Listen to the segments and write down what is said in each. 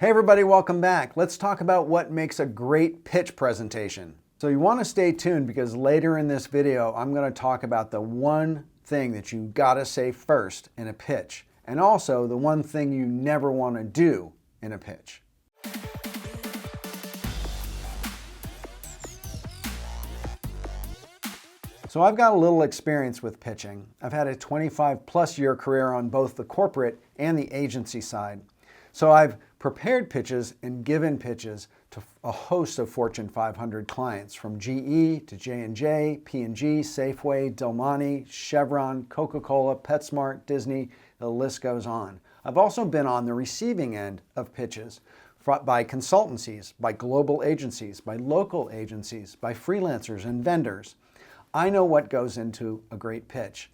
Hey everybody, welcome back. Let's talk about what makes a great pitch presentation. So you want to stay tuned because later in this video, I'm going to talk about the one thing that you gotta say first in a pitch, and also the one thing you never want to do in a pitch. So I've got a little experience with pitching. I've had a 25+ year career on both the corporate and the agency side. So I've prepared pitches and given pitches to a host of Fortune 500 clients, from GE to J&J, P&G, Safeway, Del Monte, Chevron, Coca-Cola, PetSmart, Disney, the list goes on. I've also been on the receiving end of pitches by consultancies, by global agencies, by local agencies, by freelancers and vendors. I know what goes into a great pitch.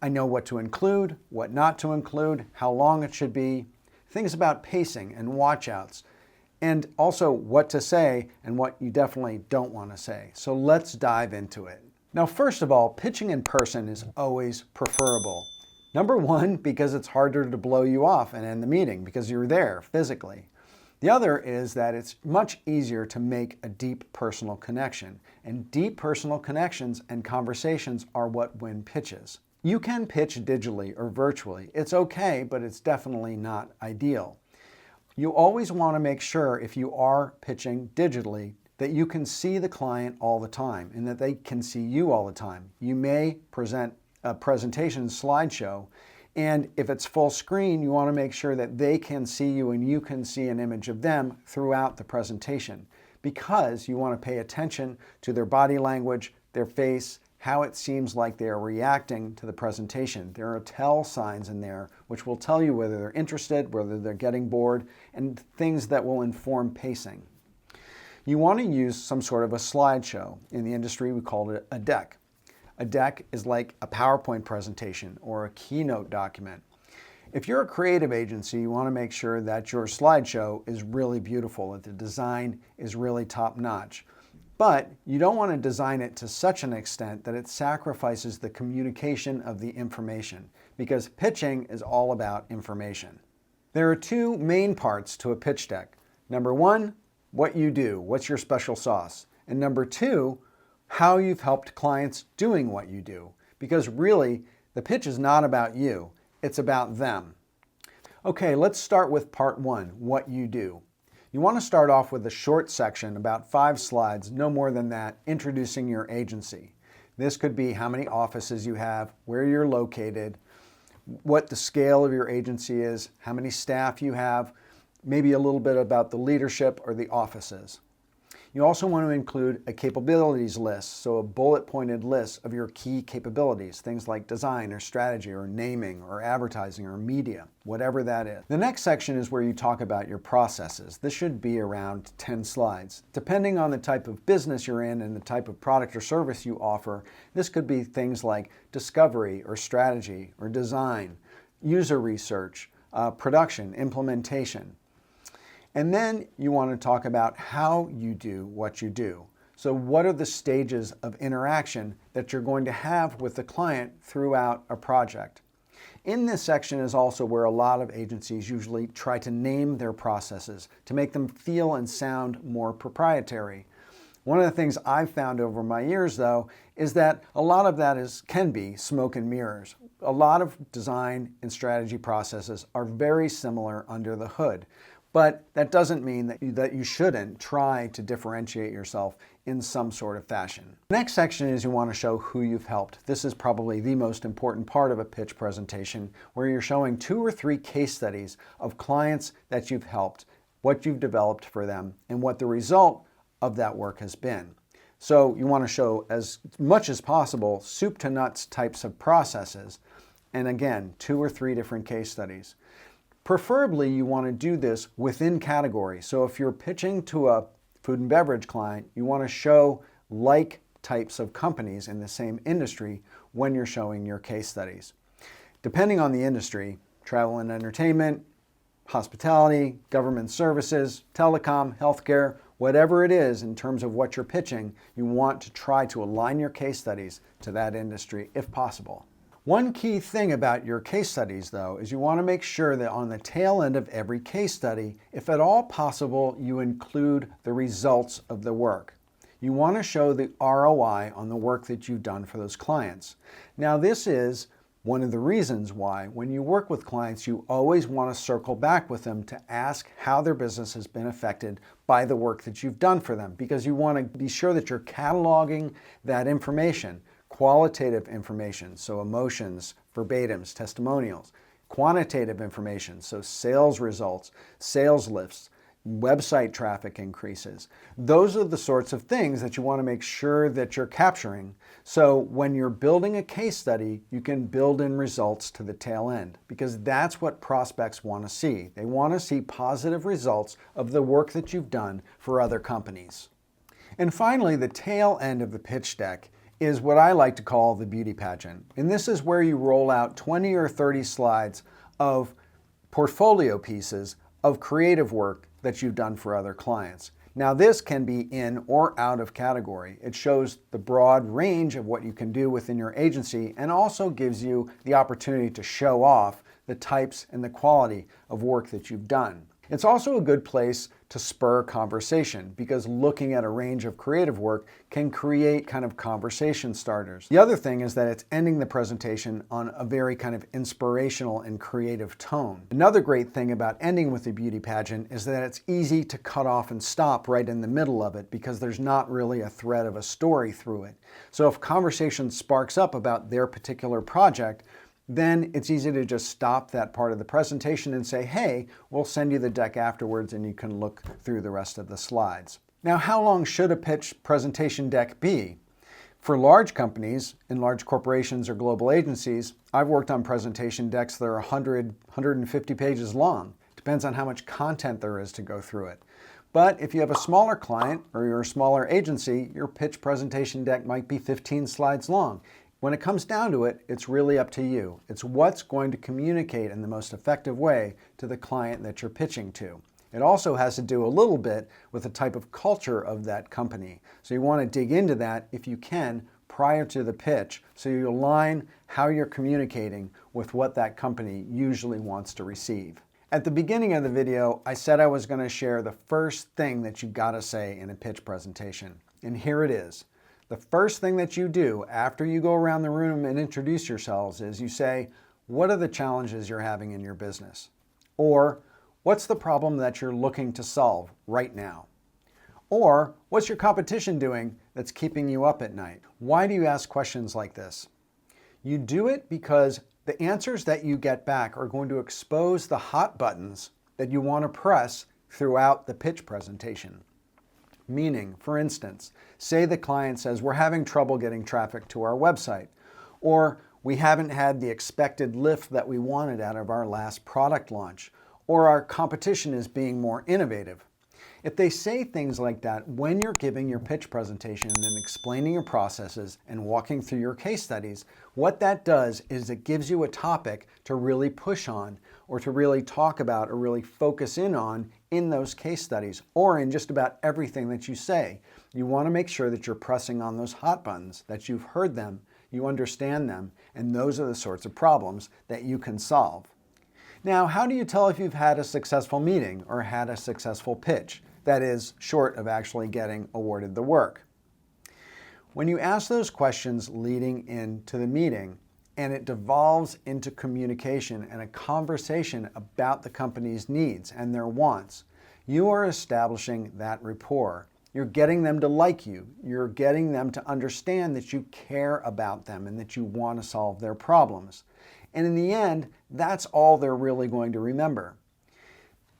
I know what to include, what not to include, how long it should be, things about pacing and watchouts, and also what to say and what you definitely don't want to say. So let's dive into it. Now, first of all, pitching in person is always preferable. Number one, because it's harder to blow you off and end the meeting because you're there physically. The other is that it's much easier to make a deep personal connection, and deep personal connections and conversations are what win pitches. You can pitch digitally or virtually. It's okay, but it's definitely not ideal. You always want to make sure, if you are pitching digitally, that you can see the client all the time and that they can see you all the time. You may present a presentation slideshow, and if it's full screen, you want to make sure that they can see you and you can see an image of them throughout the presentation, because you want to pay attention to their body language, their face, how it seems like they are reacting to the presentation. There are tell signs in there which will tell you whether they're interested, whether they're getting bored, and things that will inform pacing. You want to use some sort of a slideshow. In the industry, we call it a deck. A deck is like a PowerPoint presentation or a keynote document. If you're a creative agency, you want to make sure that your slideshow is really beautiful, that the design is really top-notch. But you don't want to design it to such an extent that it sacrifices the communication of the information, because pitching is all about information. There are two main parts to a pitch deck. Number one, what you do, what's your special sauce? And number two, how you've helped clients doing what you do. Because really, the pitch is not about you, it's about them. Okay, let's start with part one, what you do. You want to start off with a short section, about 5 slides, no more than that, introducing your agency. This could be how many offices you have, where you're located, what the scale of your agency is, how many staff you have, maybe a little bit about the leadership or the offices. You also want to include a capabilities list, so a bullet-pointed list of your key capabilities, things like design or strategy or naming or advertising or media, whatever that is. The next section is where you talk about your processes. This should be around 10 slides. Depending on the type of business you're in and the type of product or service you offer, this could be things like discovery or strategy or design, user research, production, implementation. And then you want to talk about how you do what you do. So what are the stages of interaction that you're going to have with the client throughout a project? In this section is also where a lot of agencies usually try to name their processes to make them feel and sound more proprietary. One of the things I've found over my years, though, is that a lot of that can be smoke and mirrors. A lot of design and strategy processes are very similar under the hood. But that doesn't mean that you shouldn't try to differentiate yourself in some sort of fashion. The next section is you want to show who you've helped. This is probably the most important part of a pitch presentation, where you're showing 2 or 3 case studies of clients that you've helped, what you've developed for them, and what the result of that work has been. So you want to show as much as possible soup to nuts types of processes, and again, 2 or 3 different case studies. Preferably, you want to do this within category. So if you're pitching to a food and beverage client, you want to show like types of companies in the same industry when you're showing your case studies. Depending on the industry, travel and entertainment, hospitality, government services, telecom, healthcare, whatever it is in terms of what you're pitching, you want to try to align your case studies to that industry if possible. One key thing about your case studies, though, is you want to make sure that on the tail end of every case study, if at all possible, you include the results of the work. You want to show the ROI on the work that you've done for those clients. Now, this is one of the reasons why when you work with clients, you always want to circle back with them to ask how their business has been affected by the work that you've done for them, because you want to be sure that you're cataloging that information. Qualitative information, so emotions, verbatims, testimonials. Quantitative information, so sales results, sales lifts, website traffic increases. Those are the sorts of things that you want to make sure that you're capturing. So when you're building a case study, you can build in results to the tail end, because that's what prospects want to see. They want to see positive results of the work that you've done for other companies. And finally, the tail end of the pitch deck is what I like to call the beauty pageant. And this is where you roll out 20 or 30 slides of portfolio pieces of creative work that you've done for other clients. Now, this can be in or out of category. It shows the broad range of what you can do within your agency and also gives you the opportunity to show off the types and the quality of work that you've done. It's also a good place to spur conversation, because looking at a range of creative work can create kind of conversation starters. The other thing is that it's ending the presentation on a very kind of inspirational and creative tone. Another great thing about ending with a beauty pageant is that it's easy to cut off and stop right in the middle of it, because there's not really a thread of a story through it. So if conversation sparks up about their particular project, then it's easy to just stop that part of the presentation and say, hey, we'll send you the deck afterwards and you can look through the rest of the slides. Now, how long should a pitch presentation deck be? For large companies, in large corporations or global agencies, I've worked on presentation decks that are 100, 150 pages long. Depends on how much content there is to go through it. But if you have a smaller client or you're a smaller agency, your pitch presentation deck might be 15 slides long. When it comes down to it, it's really up to you. It's what's going to communicate in the most effective way to the client that you're pitching to. It also has to do a little bit with the type of culture of that company. So you want to dig into that if you can prior to the pitch, so you align how you're communicating with what that company usually wants to receive. At the beginning of the video, I said I was going to share the first thing that you got to say in a pitch presentation. And here it is. The first thing that you do after you go around the room and introduce yourselves is you say, what are the challenges you're having in your business? Or, what's the problem that you're looking to solve right now? Or, what's your competition doing that's keeping you up at night? Why do you ask questions like this? You do it because the answers that you get back are going to expose the hot buttons that you want to press throughout the pitch presentation. Meaning, for instance, say the client says, we're having trouble getting traffic to our website, or we haven't had the expected lift that we wanted out of our last product launch, or our competition is being more innovative. If they say things like that when you're giving your pitch presentation and explaining your processes and walking through your case studies, what that does is it gives you a topic to really push on, or to really talk about, or really focus in on in those case studies, or in just about everything that you say. You want to make sure that you're pressing on those hot buttons, that you've heard them, you understand them, and those are the sorts of problems that you can solve. Now, how do you tell if you've had a successful meeting or had a successful pitch? That is, short of actually getting awarded the work. When you ask those questions leading into the meeting, and it devolves into communication and a conversation about the company's needs and their wants, you are establishing that rapport. You're getting them to like you. You're getting them to understand that you care about them and that you want to solve their problems. And in the end, that's all they're really going to remember.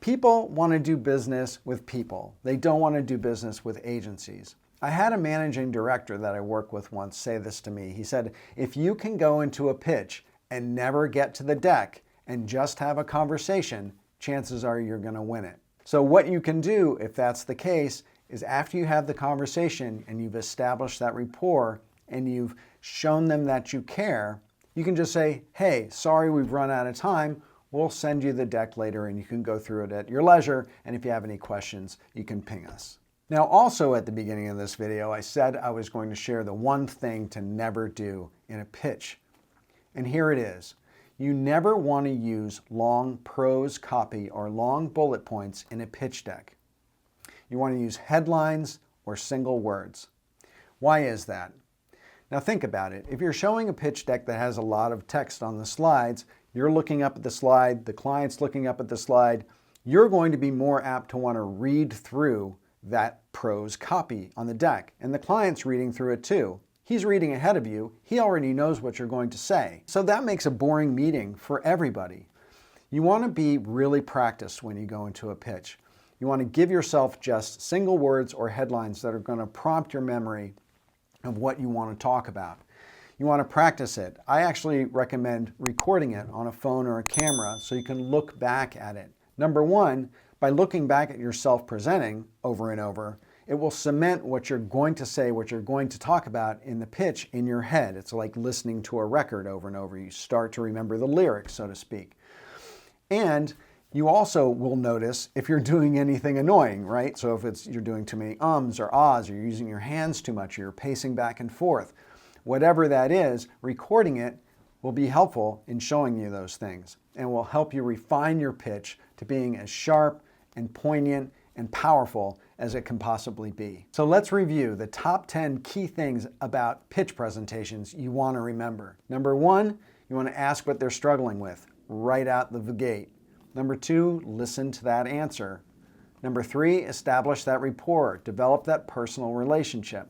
People want to do business with people. They don't want to do business with agencies. I had a managing director that I work with once say this to me. He said, if you can go into a pitch and never get to the deck and just have a conversation, chances are you're going to win it. So what you can do, if that's the case, is after you have the conversation and you've established that rapport and you've shown them that you care, you can just say, hey, sorry we've run out of time. We'll send you the deck later and you can go through it at your leisure. And if you have any questions, you can ping us. Now, also at the beginning of this video, I said I was going to share the one thing to never do in a pitch. And here it is. You never want to use long prose copy or long bullet points in a pitch deck. You want to use headlines or single words. Why is that? Now think about it. If you're showing a pitch deck that has a lot of text on the slides, you're looking up at the slide, the client's looking up at the slide, you're going to be more apt to want to read through that prose copy on the deck. And the client's reading through it too. He's reading ahead of you. He already knows what you're going to say. So that makes a boring meeting for everybody. You want to be really practiced when you go into a pitch. You want to give yourself just single words or headlines that are going to prompt your memory of what you want to talk about. You want to practice it. I actually recommend recording it on a phone or a camera so you can look back at it. Number one, by looking back at yourself presenting over and over, it will cement what you're going to say, what you're going to talk about in the pitch in your head. It's like listening to a record over and over. You start to remember the lyrics, so to speak. And you also will notice if you're doing anything annoying, right? So if you're doing too many ums or ahs, or you're using your hands too much, or you're pacing back and forth, whatever that is, recording it will be helpful in showing you those things and will help you refine your pitch to being as sharp and poignant and powerful as it can possibly be. So let's review the top 10 key things about pitch presentations you want to remember. Number one, you want to ask what they're struggling with right out the gate. Number two, listen to that answer. Number three, establish that rapport, develop that personal relationship.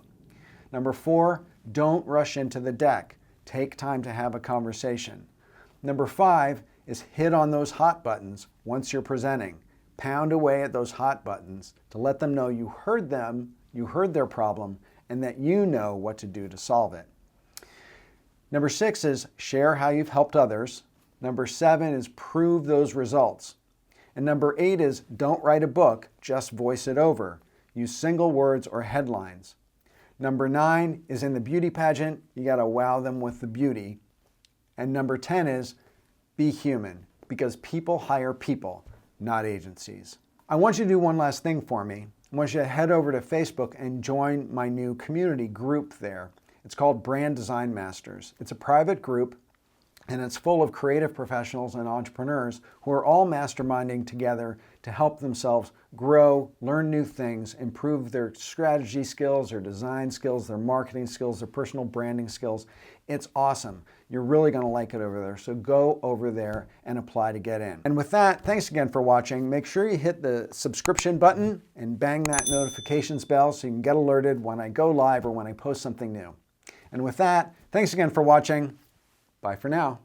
Number four, don't rush into the deck. Take time to have a conversation. Number five is hit on those hot buttons once you're presenting. Pound away at those hot buttons to let them know you heard them, you heard their problem, and that you know what to do to solve it. Number six is share how you've helped others. Number seven is prove those results. And number eight is don't write a book, just voice it over. Use single words or headlines. Number nine is in the beauty pageant, you got to wow them with the beauty. And number 10 is be human, because people hire people, not agencies. I want you to do one last thing for me. I want you to head over to Facebook and join my new community group there. It's called Brand Design Masters. It's a private group, and it's full of creative professionals and entrepreneurs who are all masterminding together to help themselves grow, learn new things, improve their strategy skills, their design skills, their marketing skills, their personal branding skills. It's awesome. You're really going to like it over there. So go over there and apply to get in. And with that, thanks again for watching. Make sure you hit the subscription button and bang that notifications bell so you can get alerted when I go live or when I post something new. And with that, thanks again for watching. Bye for now.